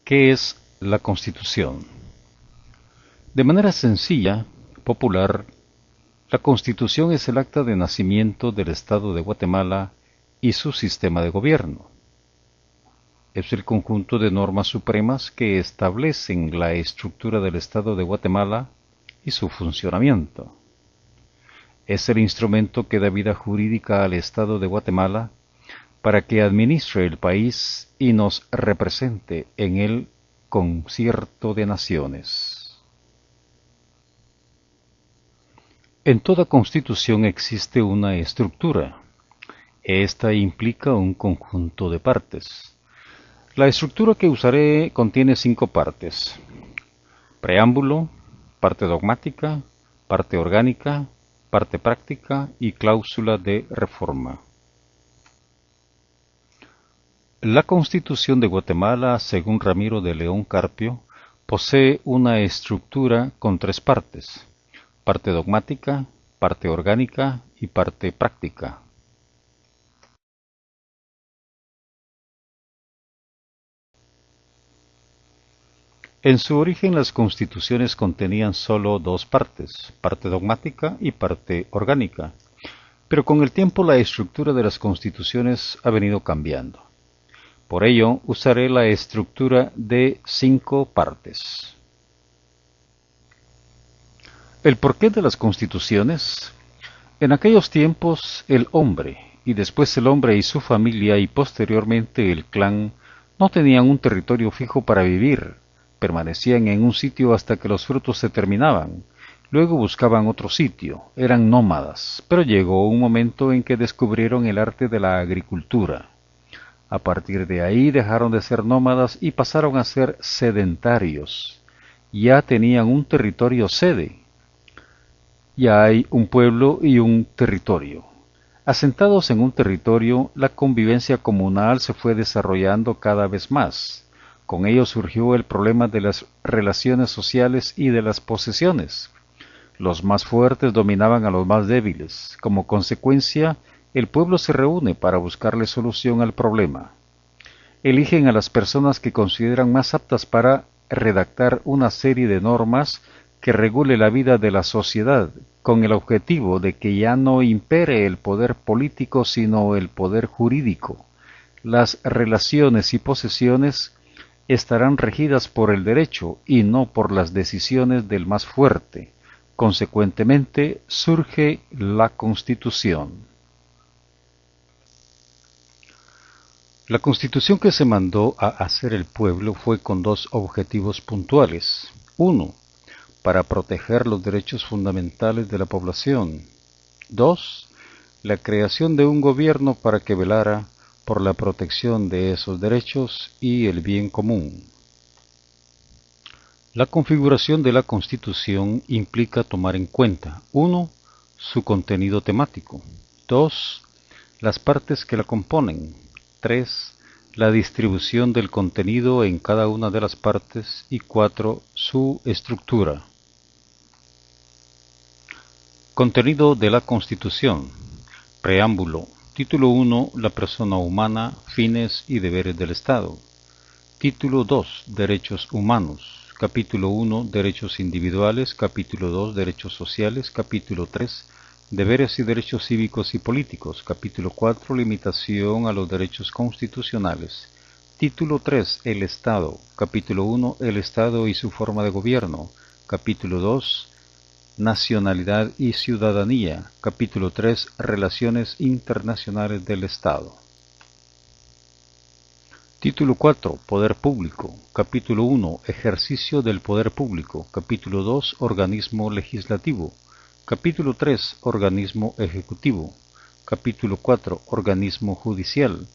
¿Qué es la Constitución? De manera sencilla, popular, la Constitución es el acta de nacimiento del Estado de Guatemala y su sistema de gobierno. Es el conjunto de normas supremas que establecen la estructura del Estado de Guatemala y su funcionamiento. Es el instrumento que da vida jurídica al Estado de Guatemala para que administre el país y nos represente en el concierto de naciones. En toda constitución existe una estructura. Esta implica un conjunto de partes. La estructura que usaré contiene 5 partes: preámbulo, parte dogmática, parte orgánica, parte práctica y cláusula de reforma. La Constitución de Guatemala, según Ramiro de León Carpio, posee una estructura con 3 partes: parte dogmática, parte orgánica y parte práctica. En su origen las constituciones contenían solo 2 partes, parte dogmática y parte orgánica, pero con el tiempo la estructura de las constituciones ha venido cambiando. Por ello, usaré la estructura de 5 partes. El porqué de las constituciones. En aquellos tiempos, el hombre, y después el hombre y su familia, y posteriormente el clan, no tenían un territorio fijo para vivir. Permanecían en un sitio hasta que los frutos se terminaban. Luego buscaban otro sitio. Eran nómadas, pero llegó un momento en que descubrieron el arte de la agricultura. A partir de ahí dejaron de ser nómadas y pasaron a ser sedentarios. Ya tenían un territorio sede. Ya hay un pueblo y un territorio. Asentados en un territorio, la convivencia comunal se fue desarrollando cada vez más. Con ello surgió el problema de las relaciones sociales y de las posesiones. Los más fuertes dominaban a los más débiles. Como consecuencia, el pueblo se reúne para buscarle solución al problema. Eligen a las personas que consideran más aptas para redactar una serie de normas que regule la vida de la sociedad, con el objetivo de que ya no impere el poder político sino el poder jurídico. Las relaciones y posesiones estarán regidas por el derecho y no por las decisiones del más fuerte. Consecuentemente, surge la Constitución. La Constitución que se mandó a hacer el pueblo fue con 2 objetivos puntuales. 1. Para proteger los derechos fundamentales de la población. 2. La creación de un gobierno para que velara por la protección de esos derechos y el bien común. La configuración de la Constitución implica tomar en cuenta: 1. Su contenido temático. 2. Las partes que la componen. 3. La distribución del contenido en cada una de las partes. Y 4. Su estructura. Contenido de la Constitución. Preámbulo. Título 1. La persona humana, fines y deberes del Estado. Título 2. Derechos humanos. Capítulo 1. Derechos individuales. Capítulo 2. Derechos sociales. Capítulo 3. Deberes y derechos cívicos y políticos. Capítulo 4. Limitación a los derechos constitucionales. Título 3. El Estado. Capítulo 1. El Estado y su forma de gobierno. Capítulo 2. Nacionalidad y ciudadanía. Capítulo 3. Relaciones internacionales del Estado. Título 4. Poder público. Capítulo 1. Ejercicio del poder público. Capítulo 2. Organismo legislativo. Capítulo 3. Organismo ejecutivo. Capítulo 4. Organismo judicial.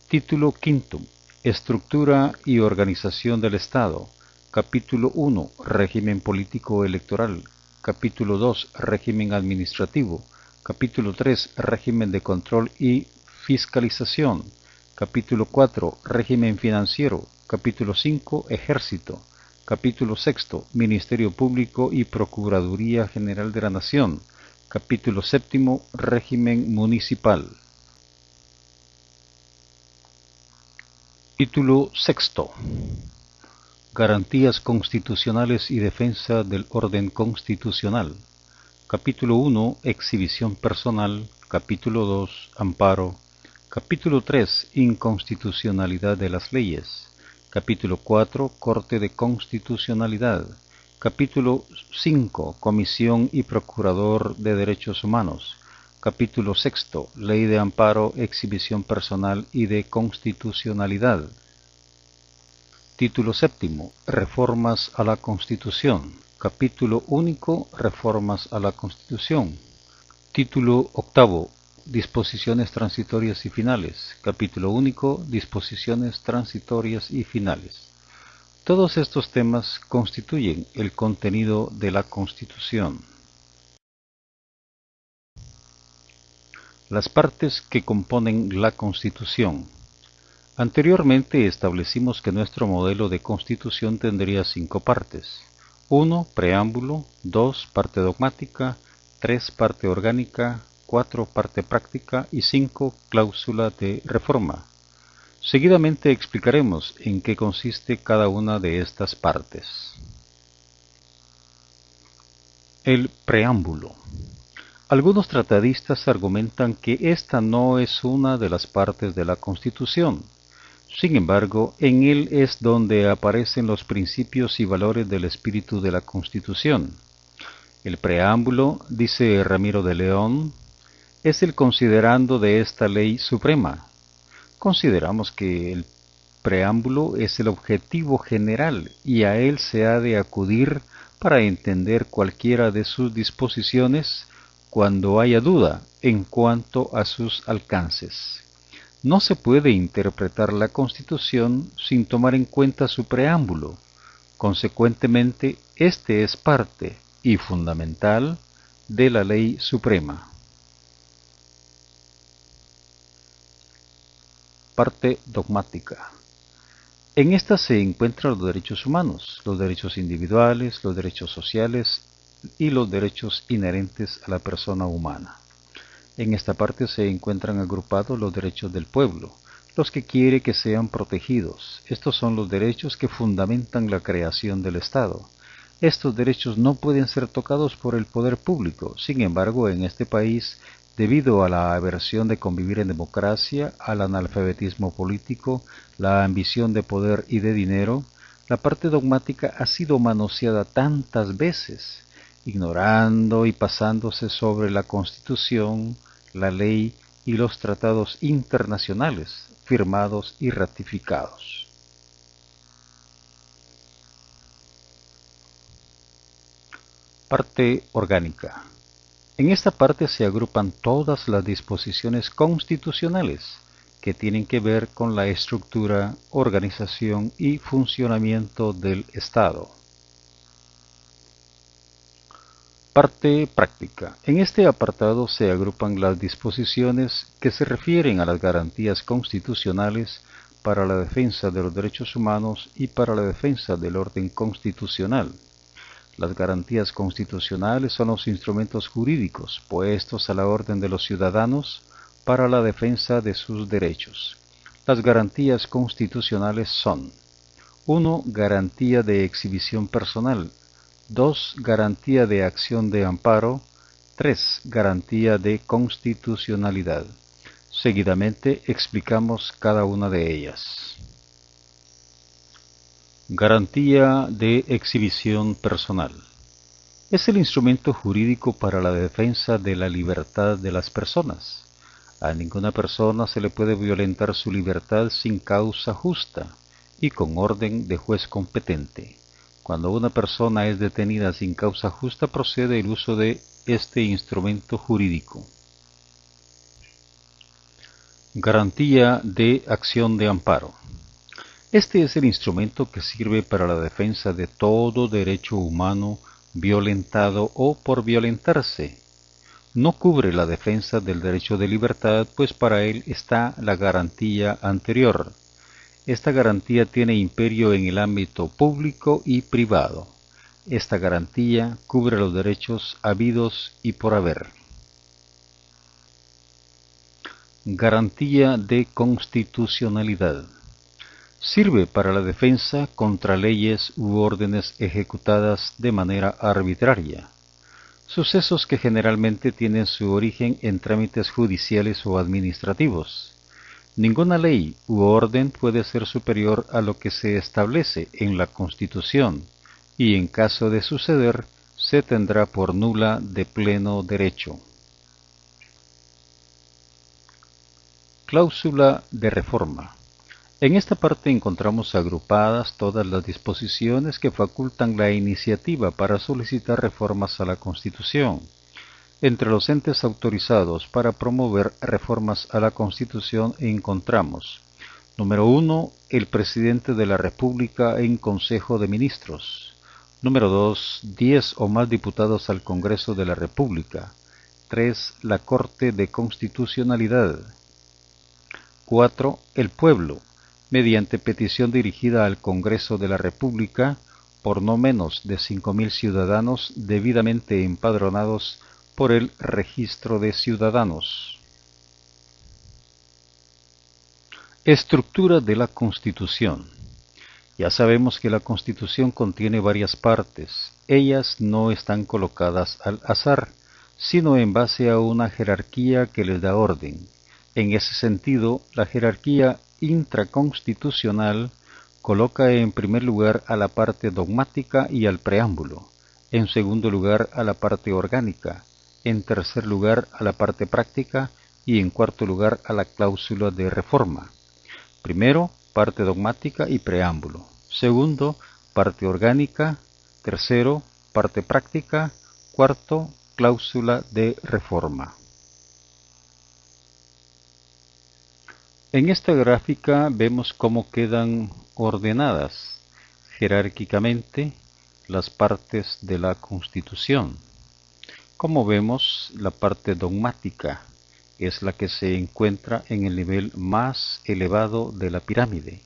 Título 5. Estructura y organización del Estado. Capítulo 1. Régimen político electoral. Capítulo 2. Régimen administrativo. Capítulo 3. Régimen de control y fiscalización. Capítulo 4. Régimen financiero. Capítulo 5. Ejército. Capítulo 6. Ministerio Público y Procuraduría General de la Nación. Capítulo 7. Régimen municipal. Título 6. Garantías constitucionales y defensa del orden constitucional. Capítulo 1. Exhibición personal. Capítulo 2. Amparo. Capítulo 3. Inconstitucionalidad de las leyes. Capítulo 4. Corte de Constitucionalidad. Capítulo 5. Comisión y Procurador de Derechos Humanos. Capítulo 6. Ley de amparo, exhibición personal y de constitucionalidad. Título 7. Reformas a la Constitución. Capítulo único. Reformas a la Constitución. Título 8. Disposiciones transitorias y finales. Capítulo único. Disposiciones transitorias y finales. Todos estos temas constituyen el contenido de la Constitución. Las partes que componen la Constitución. Anteriormente establecimos que nuestro modelo de Constitución tendría 5 partes. 1. Preámbulo. 2. Parte dogmática. 3. Parte orgánica. 4. Parte práctica. Y 5. Cláusula de reforma. Seguidamente explicaremos en qué consiste cada una de estas partes. El preámbulo. Algunos tratadistas argumentan que esta no es una de las partes de la Constitución. Sin embargo, en él es donde aparecen los principios y valores del espíritu de la Constitución. El preámbulo, dice Ramiro de León, es el considerando de esta ley suprema. Consideramos que el preámbulo es el objetivo general y a él se ha de acudir para entender cualquiera de sus disposiciones cuando haya duda en cuanto a sus alcances. No se puede interpretar la Constitución sin tomar en cuenta su preámbulo. Consecuentemente, este es parte y fundamental de la ley suprema. Parte dogmática. En esta se encuentran los derechos humanos, los derechos individuales, los derechos sociales y los derechos inherentes a la persona humana. En esta parte se encuentran agrupados los derechos del pueblo, los que quiere que sean protegidos. Estos son los derechos que fundamentan la creación del Estado. Estos derechos no pueden ser tocados por el poder público. Sin embargo, en este país, debido a la aversión de convivir en democracia, al analfabetismo político, la ambición de poder y de dinero, la parte dogmática ha sido manoseada tantas veces, ignorando y pasándose sobre la Constitución, la ley y los tratados internacionales firmados y ratificados. Parte orgánica. En esta parte se agrupan todas las disposiciones constitucionales que tienen que ver con la estructura, organización y funcionamiento del Estado. Parte práctica. En este apartado se agrupan las disposiciones que se refieren a las garantías constitucionales para la defensa de los derechos humanos y para la defensa del orden constitucional. Las garantías constitucionales son los instrumentos jurídicos puestos a la orden de los ciudadanos para la defensa de sus derechos. Las garantías constitucionales son: 1. Garantía de exhibición personal. 2. Garantía de acción de amparo. 3. Garantía de constitucionalidad. Seguidamente explicamos cada una de ellas. Garantía de exhibición personal. Es el instrumento jurídico para la defensa de la libertad de las personas. A ninguna persona se le puede violentar su libertad sin causa justa y con orden de juez competente. Cuando una persona es detenida sin causa justa, procede el uso de este instrumento jurídico. Garantía de acción de amparo. Este es el instrumento que sirve para la defensa de todo derecho humano violentado o por violentarse. No cubre la defensa del derecho de libertad, pues para él está la garantía anterior. Esta garantía tiene imperio en el ámbito público y privado. Esta garantía cubre los derechos habidos y por haber. Garantía de constitucionalidad. Sirve para la defensa contra leyes u órdenes ejecutadas de manera arbitraria, sucesos que generalmente tienen su origen en trámites judiciales o administrativos. Ninguna ley u orden puede ser superior a lo que se establece en la Constitución, y en caso de suceder, se tendrá por nula de pleno derecho. Cláusula de reforma. En esta parte encontramos agrupadas todas las disposiciones que facultan la iniciativa para solicitar reformas a la Constitución. Entre los entes autorizados para promover reformas a la Constitución encontramos: número 1, el Presidente de la República en Consejo de Ministros. Número 2, 10 o más diputados al Congreso de la República. 3, la Corte de Constitucionalidad. 4, el pueblo, mediante petición dirigida al Congreso de la República por no menos de 5.000 ciudadanos debidamente empadronados por el Registro de Ciudadanos. Estructura de la Constitución. Ya sabemos que la Constitución contiene varias partes. Ellas no están colocadas al azar, sino en base a una jerarquía que les da orden. En ese sentido, la jerarquía intraconstitucional coloca en primer lugar a la parte dogmática y al preámbulo, en segundo lugar a la parte orgánica, en tercer lugar a la parte práctica y en cuarto lugar a la cláusula de reforma. Primero, parte dogmática y preámbulo. Segundo, parte orgánica. Tercero, parte práctica. Cuarto, cláusula de reforma. En esta gráfica vemos cómo quedan ordenadas jerárquicamente las partes de la Constitución. Como vemos, la parte dogmática es la que se encuentra en el nivel más elevado de la pirámide.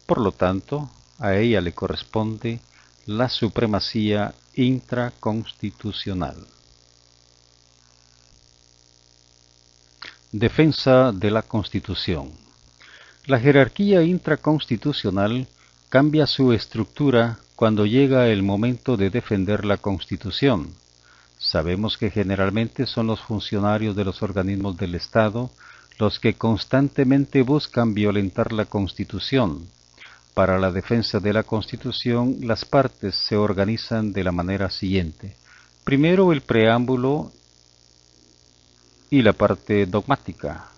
Por lo tanto, a ella le corresponde la supremacía intraconstitucional. Defensa de la Constitución. La jerarquía intraconstitucional cambia su estructura cuando llega el momento de defender la Constitución. Sabemos que generalmente son los funcionarios de los organismos del Estado los que constantemente buscan violentar la Constitución. Para la defensa de la Constitución, las partes se organizan de la manera siguiente. Primero, el preámbulo y la parte dogmática.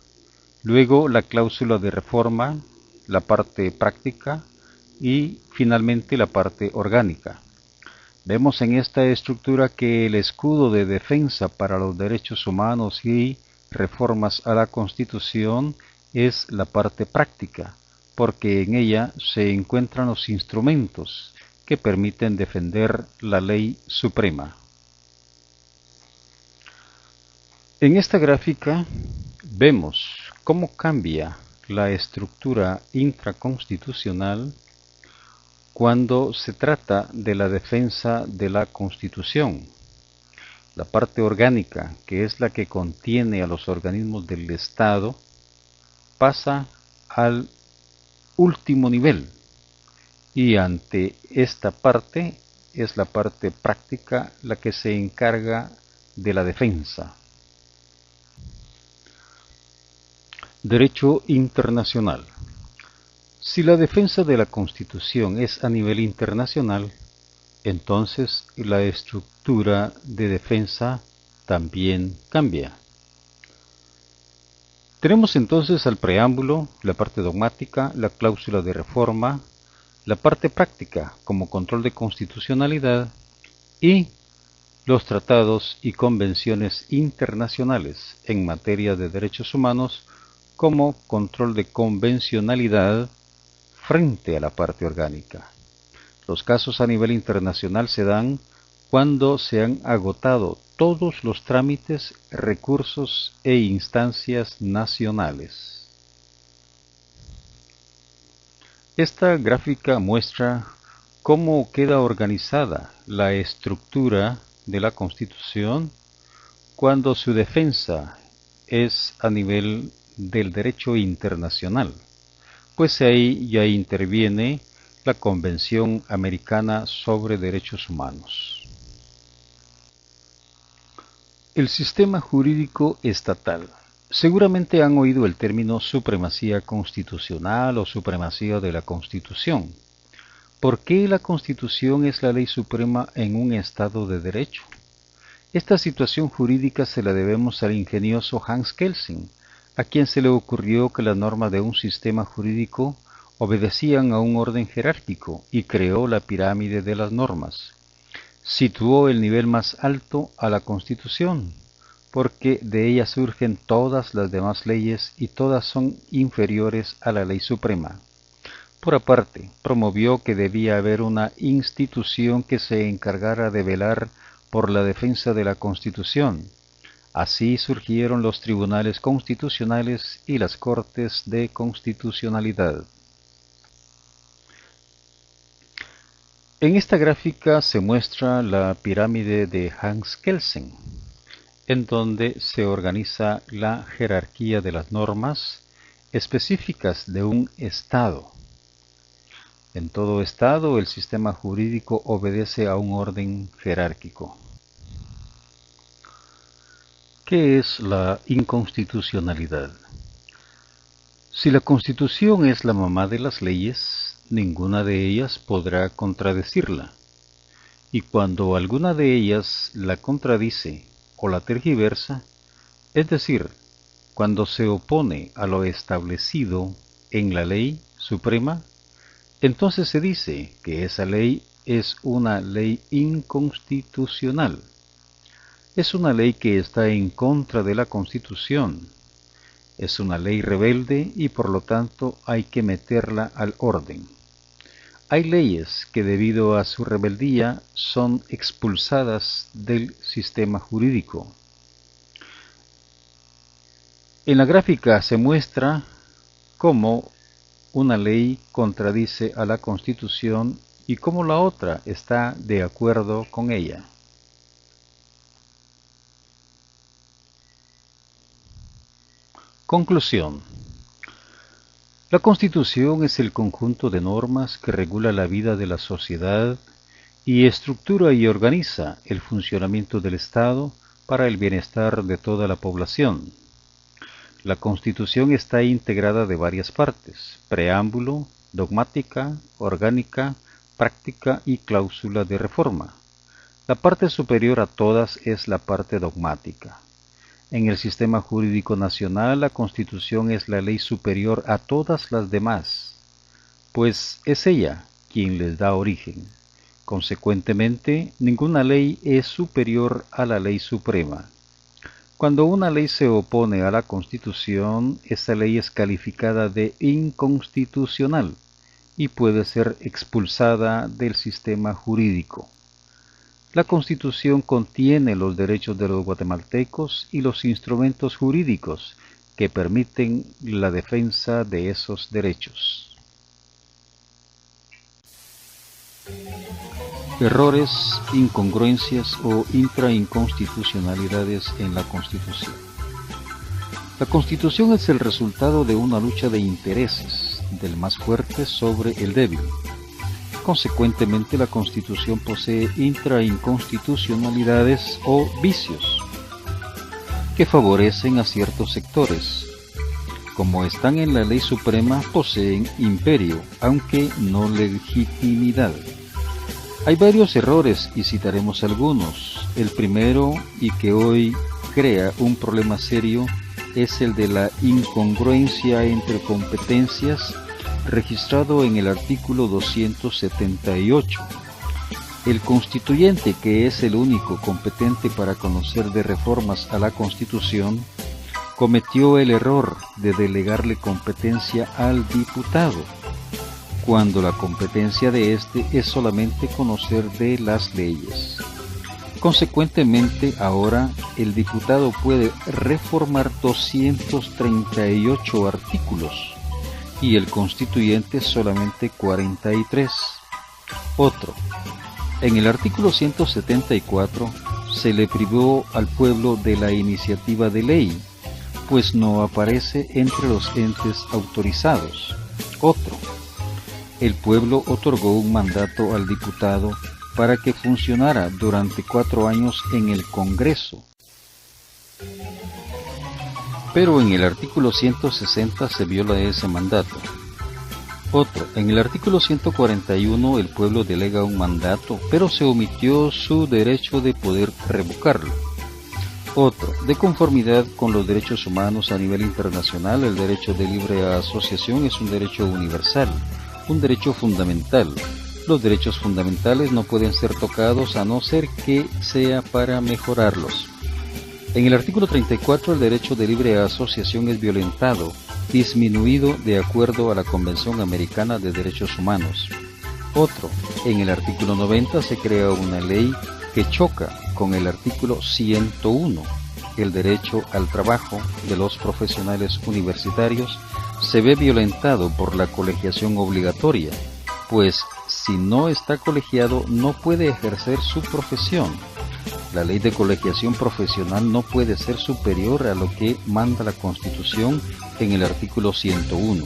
Luego, la cláusula de reforma, la parte práctica y finalmente la parte orgánica. Vemos en esta estructura que el escudo de defensa para los derechos humanos y reformas a la Constitución es la parte práctica, porque en ella se encuentran los instrumentos que permiten defender la ley suprema. En esta gráfica vemos cómo cambia la estructura intraconstitucional cuando se trata de la defensa de la Constitución. La parte orgánica, que es la que contiene a los organismos del Estado, pasa al último nivel, y ante esta parte es la parte práctica la que se encarga de la defensa. Derecho internacional. Si la defensa de la Constitución es a nivel internacional, entonces la estructura de defensa también cambia. Tenemos entonces al preámbulo, la parte dogmática, la cláusula de reforma, la parte práctica como control de constitucionalidad y los tratados y convenciones internacionales en materia de derechos humanos como control de convencionalidad frente a la parte orgánica. Los casos a nivel internacional se dan cuando se han agotado todos los trámites, recursos e instancias nacionales. Esta gráfica muestra cómo queda organizada la estructura de la Constitución cuando su defensa es a nivel del derecho internacional. pues ahí ya interviene la Convención Americana sobre Derechos Humanos. El sistema jurídico estatal. Seguramente han oído el término supremacía constitucional o supremacía de la Constitución. ¿Por qué la Constitución es la ley suprema en un Estado de derecho? Esta situación jurídica se la debemos al ingenioso Hans Kelsen, a quien se le ocurrió que las normas de un sistema jurídico obedecían a un orden jerárquico y creó la pirámide de las normas. Situó el nivel más alto a la Constitución, porque de ella surgen todas las demás leyes y todas son inferiores a la ley suprema. Por aparte, promovió que debía haber una institución que se encargara de velar por la defensa de la Constitución. Así surgieron los tribunales constitucionales y las cortes de constitucionalidad. En esta gráfica se muestra la pirámide de Hans Kelsen, en donde se organiza la jerarquía de las normas específicas de un Estado. En todo Estado, el sistema jurídico obedece a un orden jerárquico. ¿Qué es la inconstitucionalidad? Si la Constitución es la mamá de las leyes, ninguna de ellas podrá contradecirla. Y cuando alguna de ellas la contradice o la tergiversa, es decir, cuando se opone a lo establecido en la ley suprema, entonces se dice que esa ley es una ley inconstitucional. Es una ley que está en contra de la Constitución. Es una ley rebelde y por lo tanto hay que meterla al orden. Hay leyes que debido a su rebeldía son expulsadas del sistema jurídico. En la gráfica se muestra cómo una ley contradice a la Constitución y cómo la otra está de acuerdo con ella. Conclusión. La Constitución es el conjunto de normas que regula la vida de la sociedad y estructura y organiza el funcionamiento del Estado para el bienestar de toda la población. La Constitución está integrada de varias partes: preámbulo, dogmática, orgánica, práctica y cláusula de reforma. La parte superior a todas es la parte dogmática. En el sistema jurídico nacional, la Constitución es la ley superior a todas las demás, pues es ella quien les da origen. Consecuentemente, ninguna ley es superior a la ley suprema. Cuando una ley se opone a la Constitución, esa ley es calificada de inconstitucional y puede ser expulsada del sistema jurídico. La Constitución contiene los derechos de los guatemaltecos y los instrumentos jurídicos que permiten la defensa de esos derechos. Errores, incongruencias o intrainconstitucionalidades en la Constitución. La Constitución es el resultado de una lucha de intereses del más fuerte sobre el débil. Consecuentemente, la Constitución posee intrainconstitucionalidades o vicios que favorecen a ciertos sectores. Como están en la ley suprema, poseen imperio, aunque no legitimidad. Hay varios errores y citaremos algunos. El primero, y que hoy crea un problema serio, es el de la incongruencia entre competencias, registrado en el artículo 278. El constituyente, que es el único competente para conocer de reformas a la Constitución, cometió el error de delegarle competencia al diputado, cuando la competencia de éste es solamente conocer de las leyes. Consecuentemente, ahora el diputado puede reformar 238 artículos y el constituyente solamente 43. Otro. En el artículo 174 se le privó al pueblo de la iniciativa de ley, pues no aparece entre los entes autorizados. Otro, el pueblo otorgó un mandato al diputado para que funcionara durante 4 años en el Congreso. Pero en el artículo 160 se viola ese mandato. Otro, en el artículo 141 el pueblo delega un mandato, pero se omitió su derecho de poder revocarlo. Otro, de conformidad con los derechos humanos a nivel internacional, el derecho de libre asociación es un derecho universal, un derecho fundamental. Los derechos fundamentales no pueden ser tocados a no ser que sea para mejorarlos. En el artículo 34 el derecho de libre asociación es violentado, disminuido de acuerdo a la Convención Americana de Derechos Humanos. Otro, en el artículo 90 se crea una ley que choca con el artículo 101. El derecho al trabajo de los profesionales universitarios se ve violentado por la colegiación obligatoria, pues si no está colegiado no puede ejercer su profesión. La ley de colegiación profesional no puede ser superior a lo que manda la Constitución en el artículo 101.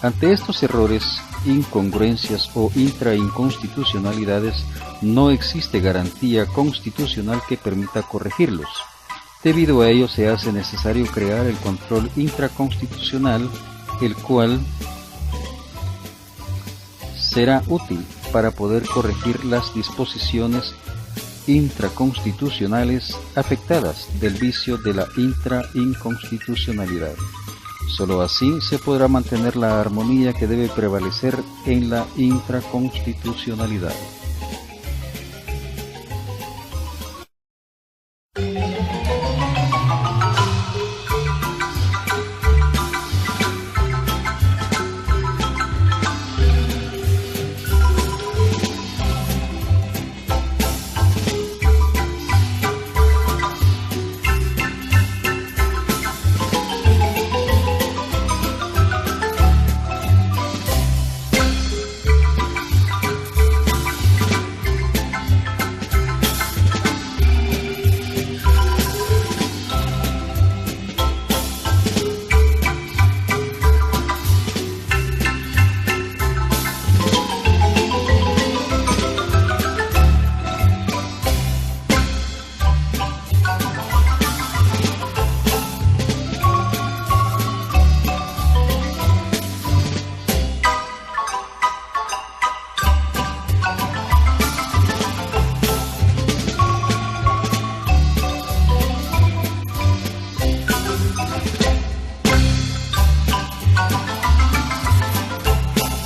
Ante estos errores, incongruencias o inconstitucionalidades, no existe garantía constitucional que permita corregirlos. Debido a ello, se hace necesario crear el control intraconstitucional, el cual será útil para poder corregir las disposiciones intraconstitucionales afectadas del vicio de la inconstitucionalidad. Solo así se podrá mantener la armonía que debe prevalecer en la intraconstitucionalidad.